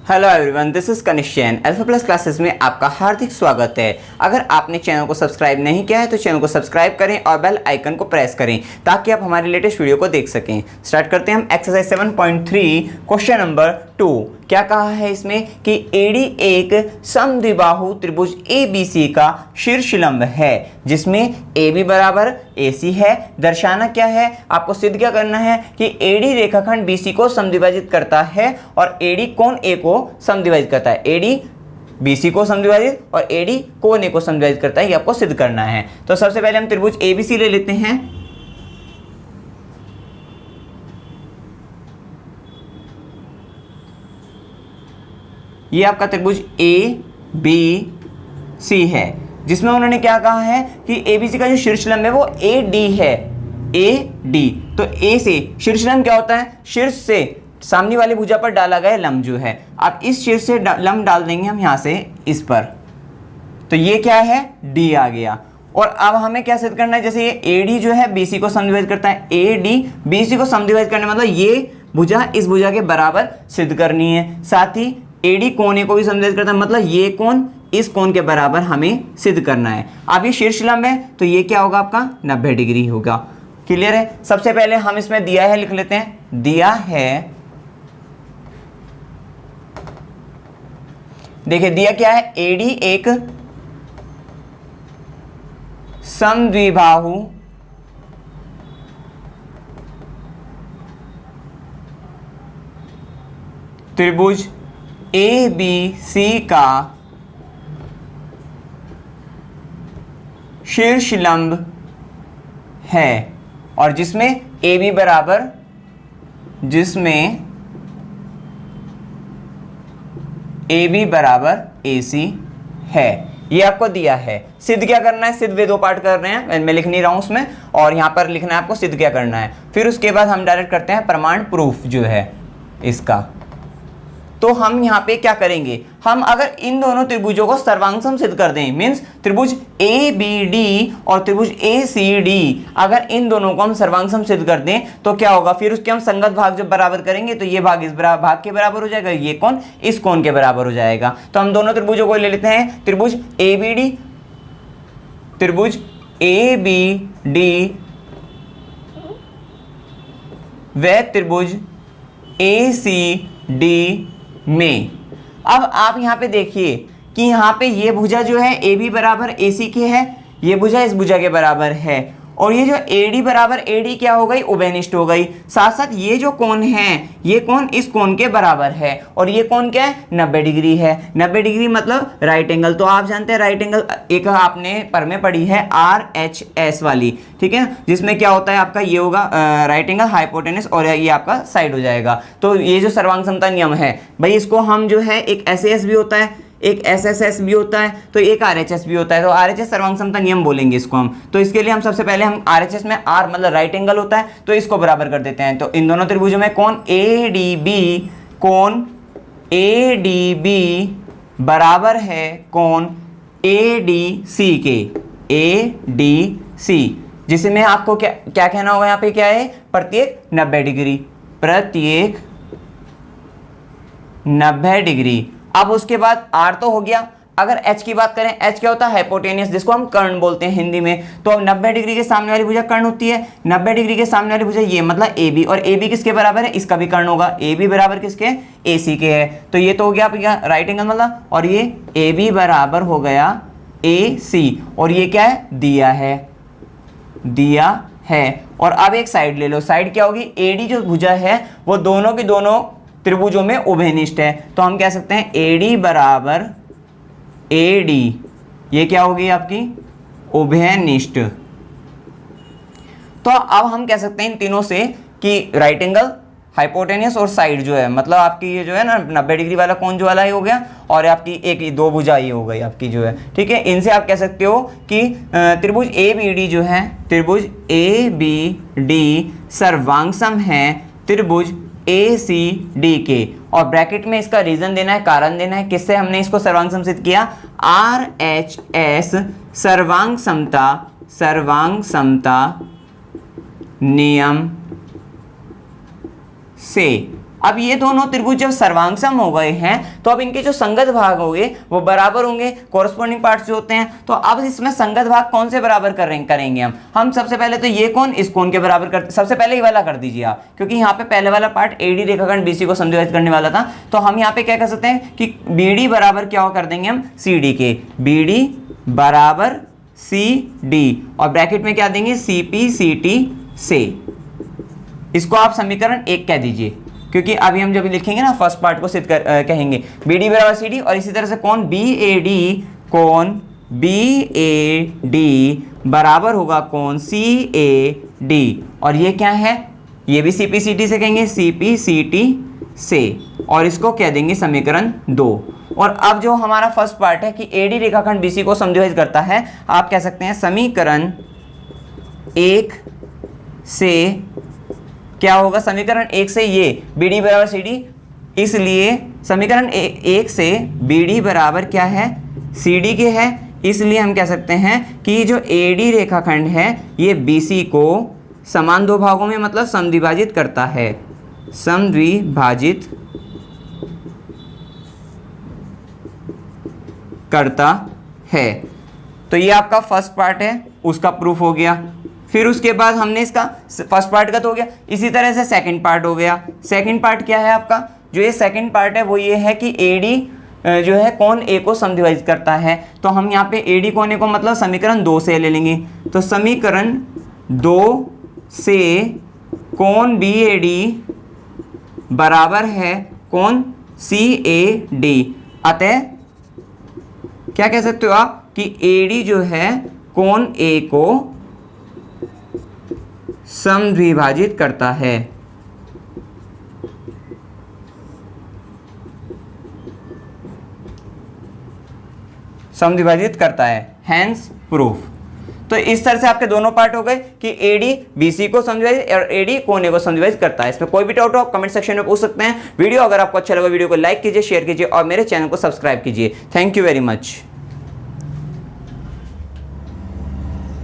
Hello everyone, this is Kanishk Jain. Alpha Plus Classes में आपका हार्दिक स्वागत है। अगर आपने चैनल को सब्सक्राइब नहीं किया है तो चैनल को सब्सक्राइब करें और बेल आइकन को प्रेस करें ताकि आप हमारे लेटेस्ट वीडियो को देख सकें। स्टार्ट करते हैं हम एक्सरसाइज 7.3 क्वेश्चन नंबर 2। क्या कहा है इसमें कि एडी एक समद्विबाहु त्रिभुज ABC का शीर्ष लंब है जिसमें AB बराबर AC है। दर्शाना क्या है, आपको सिद्ध क्या करना है कि AD रेखाखंड BC को समद्विभाजित करता है और AD कोण A को समद्विभाजित करता है। AD BC को समद्विभाजित और AD कोण A को समद्विभाजित करता है, ये आपको सिद्ध करना है। तो सबसे पहले हम त्रिभुज ABC ले लेते हैं। ये आपका त्रिभुज ABC है जिसमें उन्होंने क्या कहा है कि ABC का जो शीर्ष लंब है वो AD है। AD तो A से शीर्ष लंब क्या होता है, शीर्ष से सामने वाली भुजा पर डाला गया लंब जो है। अब इस शीर्ष से लंब डाल देंगे हम यहां से इस पर, तो ये क्या है, D आ गया। और अब हमें क्या सिद्ध करना है, जैसे ये AD जो है BC को समद्विभाजित करता है, AD BC को समद्विभाजित करने मतलब ये भुजा इस भुजा के बराबर सिद्ध करनी है। साथ ही AD कोण A को भी समद्विभाजित करता है, मतलब ये कोण इस कोण के बराबर हमें सिद्ध करना है। अब ये शीर्ष लंब है तो ये क्या होगा, आपका 90 डिग्री होगा। क्लियर है। सबसे पहले हम इसमें दिया है लिख लेते हैं। दिया है, देखिए दिया क्या है, AD एक समद्विबाहु त्रिभुज ABC का शीर्ष लंब है और जिसमें AB बराबर AC है। ये आपको दिया है। सिद्ध क्या करना है, सिद्ध वे दो पार्ट कर रहे हैं, मैं लिख नहीं रहा हूं उसमें, और यहां पर लिखना है आपको सिद्ध क्या करना है। फिर उसके बाद हम डायरेक्ट करते हैं प्रमाण प्रूफ जो है इसका। तो हम यहाँ पे क्या करेंगे, हम अगर इन दोनों त्रिभुजों को सर्वांग सम सिद्ध कर दें, मीन्स त्रिभुज ABD और त्रिभुज ACD, अगर इन दोनों को हम सर्वांग सम सिद्ध कर दें तो क्या होगा, फिर उसके हम संगत भाग जब बराबर करेंगे तो ये भाग इस भाग के बराबर हो जाएगा, ये कोण इस कोण के बराबर हो जाएगा। तो हम दोनों त्रिभुजों को ले लेते हैं। त्रिभुज ABD व त्रिभुज ACD में। अब आप यहां पे देखिए कि यहां पे ये भुजा जो है AB बराबर AC के है, ये भुजा इस भुजा के बराबर है, और ये जो AD बराबर AD क्या हो गई, उभयनिष्ठ हो गई। साथ साथ ये जो कोण है, ये कोण इस कोण के बराबर है, और ये कोण क्या है, 90 डिग्री है। 90 डिग्री मतलब राइट एंगल। तो आप जानते हैं राइट एंगल एक आपने पर में पढ़ी है RHS वाली, ठीक है, जिसमें क्या होता है आपका, ये होगा राइट एंगल हाइपोटेनस और ये आपका साइड हो जाएगा। तो ये जो सर्वांग समता नियम है भाई, इसको हम जो है एक SAS भी होता है, एक SSS भी होता है, तो एक RHS भी होता है। तो RHS सर्वांग समता नियम बोलेंगे इसको हम। तो इसके लिए हम सबसे पहले हम RHS में R मतलब राइट एंगल होता है, तो इसको बराबर कर देते हैं। तो इन दोनों त्रिभुजों में कोण ADB बराबर है कोण ADC के, ADC, जिसमें आपको क्या कहना होगा, यहाँ पे क्या है, प्रत्येक 90 डिग्री, प्रत्येक 90 डिग्री। अब उसके बाद R तो हो गया। अगर H की बात करें, H क्या होता है, हाइपोटेनियस, जिसको हम कर्ण बोलते हैं हिंदी में। तो अब 90 डिग्री के सामने वाली भुजा कर्ण होती है, 90 डिग्री के सामने वाली भुजा ये मतलब AB, और AB किसके बराबर है, इसका भी कर्ण होगा, AB बराबर किसके, AC के है। तो ये तो हो गया आपका राइट एंगल मतलब, और ये AB बराबर हो गया AC, और ये क्या है, दिया है। और अब एक साइड ले लो, साइड क्या होगी, AD जो भुजा है वो दोनों की दोनों त्रिभुजों में उभयनिष्ठ है। तो हम कह सकते हैं AD बराबर AD, ये क्या होगी आपकी, उभयनिष्ठ। तो अब हम कह सकते हैं इन तीनों से कि राइट एंगल, हाइपोटेनियस और साइड जो है, मतलब आपकी ये जो है ना 90 डिग्री वाला कोण जो वाला ये हो गया, और आपकी एक दो भुजा ये हो गई आपकी जो है, ठीक है। इनसे आप कह सकते हो कि त्रिभुज ABD जो है, त्रिभुज ABD सर्वांग सम है त्रिभुज ACD के। और ब्रैकेट में इसका रीजन देना है, कारण देना है, किससे हमने इसको सर्वांग सम सिद्ध किया, RHS सर्वांग समता नियम से। अब ये दोनों त्रिभुज जब सर्वांग हो गए हैं तो अब इनके जो संगत भाग होंगे वो बराबर होंगे, कोरस्पॉन्डिंग पार्ट्स जो होते हैं। तो अब इसमें संगत भाग कौन से बराबर करेंगे हम सबसे पहले तो ये कोण इस कोण के बराबर कर, सबसे पहले ये वाला कर दीजिए आप, क्योंकि यहाँ पे पहले वाला पार्ट एडी रेखाखंड बीसी को समद्विभाजित करने वाला था। तो हम यहाँ पे क्या कर सकते हैं कि बीडी बराबर क्या कर देंगे हम सीडी के, बीडी बराबर सी और ब्रैकेट में क्या देंगे सीपी सीटी से। इसको आप समीकरण 1 कह दीजिए, क्योंकि अभी हम जब लिखेंगे ना फर्स्ट पार्ट को सिद्ध कहेंगे बीडी बराबर सीडी। और इसी तरह से कौन बीएडी बराबर होगा कौन सीएडी। और ये क्या है, ये भी सीपी सीटी से कहेंगे, सीपी सीटी से, और इसको कह देंगे समीकरण 2। और अब जो हमारा फर्स्ट पार्ट है कि एडी रेखाखंड बीसी को समद्विभाजित करता है, आप कह सकते हैं समीकरण 1 से क्या होगा, समीकरण 1 से ये बीडी बराबर सीडी, इसलिए समीकरण 1 से बीडी बराबर क्या है सीडी के है। इसलिए हम कह सकते हैं कि जो एडी रेखाखंड है ये बीसी को समान दो भागों में मतलब समद्विभाजित करता है, समद्विभाजित करता है। तो ये आपका फर्स्ट पार्ट है, उसका प्रूफ हो गया। फिर उसके बाद हमने इसका फर्स्ट पार्ट का तो हो गया, इसी तरह से सेकंड पार्ट हो गया। सेकंड पार्ट क्या है आपका, जो ये सेकंड पार्ट है वो ये है कि एडी जो है कोण ए को समद्विभाजित करता है। तो हम यहाँ पे एडी कोण ए को मतलब समीकरण 2 से ले लेंगे। तो समीकरण 2 से कोण बी ए डी बराबर है कोण सी ए डी। अतः क्या कह सकते हो आप कि एडी जो है कोण ए को समद्विभाजित करता है। समद्विभाजित करता है, हैंस प्रूफ। तो इस तरह से आपके दोनों पार्ट हो गए कि एडी बीसी को समद्विभाजित और एडी कोण ए को समद्विभाजित करता है। इसमें कोई भी डाउट हो आप कमेंट सेक्शन में पूछ सकते हैं। वीडियो अगर आपको अच्छा लगा वीडियो को लाइक कीजिए, शेयर कीजिए और मेरे चैनल को सब्सक्राइब कीजिए। Thank you very much.